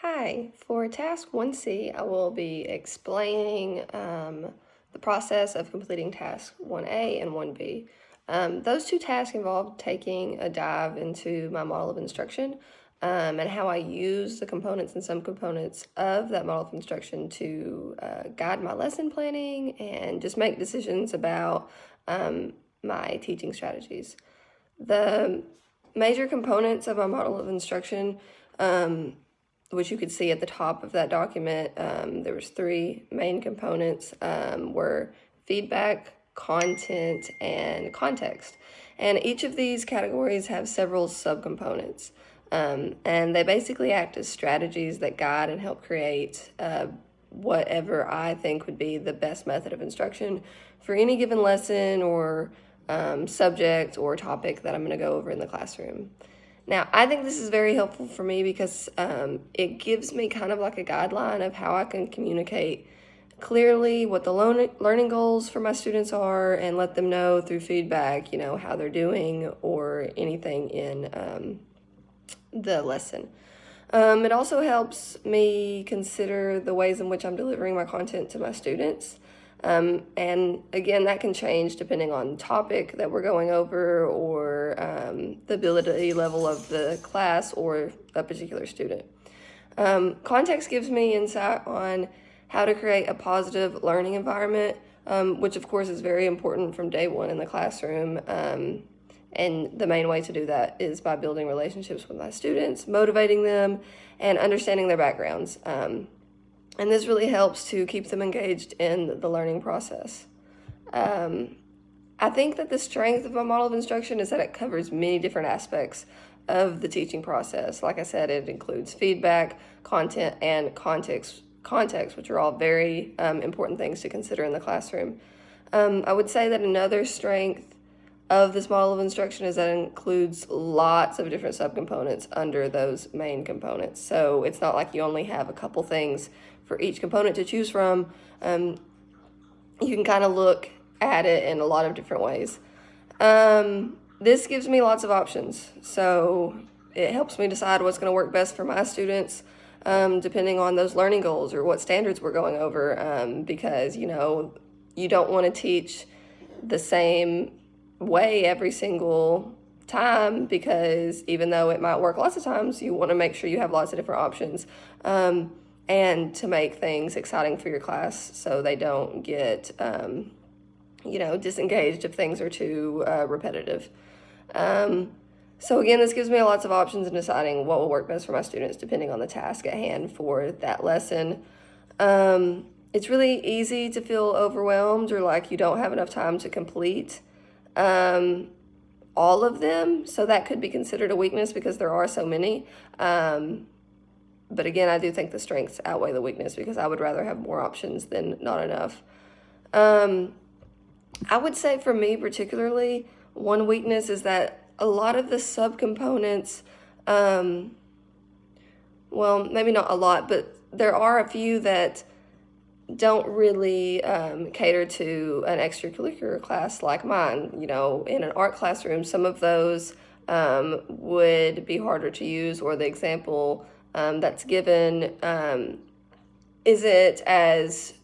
Hi, for task 1C, I will be explaining the process of completing task 1A and 1B. Those two tasks involve taking a dive into my model of instruction and how I use the components and subcomponents of that model of instruction to guide my lesson planning and just make decisions about my teaching strategies. The major components of my model of instruction, which you could see at the top of that document, there was three main components, were feedback, content, and context. And each of these categories have several subcomponents. And they basically act as strategies that guide and help create whatever I think would be the best method of instruction for any given lesson or subject or topic that I'm going to go over in the classroom. Now, I think this is very helpful for me because it gives me kind of like a guideline of how I can communicate clearly what the learning goals for my students are and let them know through feedback, how they're doing or anything in the lesson. It also helps me consider the ways in which I'm delivering my content to my students. And again, that can change depending on the topic that we're going over or the ability level of the class or a particular student. Context gives me insight on how to create a positive learning environment, which of course is very important from day one in the classroom. And the main way to do that is by building relationships with my students, motivating them, and understanding their backgrounds. And this really helps to keep them engaged in the learning process. I think that the strength of my model of instruction is that it covers many different aspects of the teaching process. Like I said, it includes feedback, content, and context, which are all very important things to consider in the classroom. I would say that another strength of this model of instruction is that it includes lots of different subcomponents under those main components. So it's not like you only have a couple things for each component to choose from. You can kind of look at it in a lot of different ways. This gives me lots of options. So it helps me decide what's going to work best for my students, depending on those learning goals or what standards we're going over, because, you don't want to teach the same way every single time, because even though it might work lots of times, you want to make sure you have lots of different options, and to make things exciting for your class so they don't get disengaged if things are too repetitive. So again, this gives me lots of options in deciding what will work best for my students depending on the task at hand for that lesson. It's really easy to feel overwhelmed or like you don't have enough time to complete all of them, so that could be considered a weakness because there are so many. But again, I do think the strengths outweigh the weakness because I would rather have more options than not enough. I would say for me particularly, one weakness is that a lot of the subcomponents, well, maybe not a lot, but there are a few that don't really cater to an extracurricular class like mine. In an art classroom, some of those would be harder to use, or the example that's given isn't as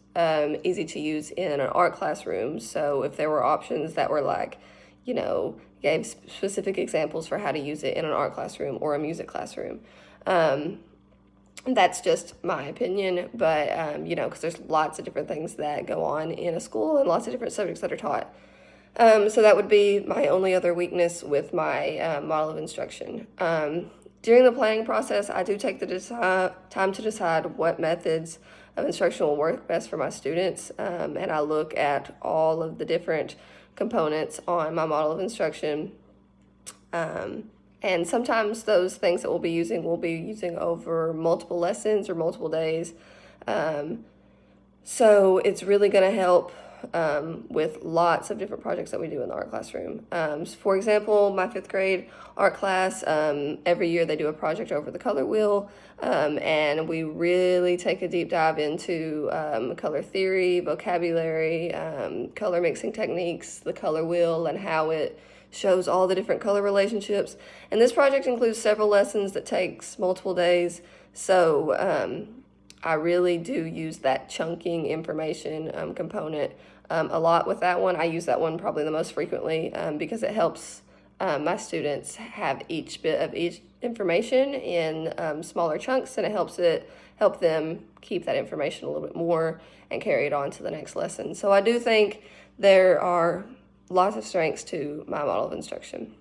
easy to use in an art classroom. So if there were options that were like, gave specific examples for how to use it in an art classroom or a music classroom, that's just my opinion, but, because there's lots of different things that go on in a school and lots of different subjects that are taught. So that would be my only other weakness with my model of instruction. During the planning process, I do take the time to decide what methods of instruction will work best for my students, and I look at all of the different components on my model of instruction. And sometimes those things that we'll be using over multiple lessons or multiple days. So it's really going to help with lots of different projects that we do in the art classroom. For example, my 5th grade art class, every year they do a project over the color wheel, and we really take a deep dive into color theory, vocabulary, color mixing techniques, the color wheel, and how it shows all the different color relationships. And this project includes several lessons that takes multiple days. So I really do use that chunking information component a lot with that one. I use that one probably the most frequently because it helps my students have each bit of each information in smaller chunks, and it help them keep that information a little bit more and carry it on to the next lesson. So I do think there are lots of strengths to my model of instruction.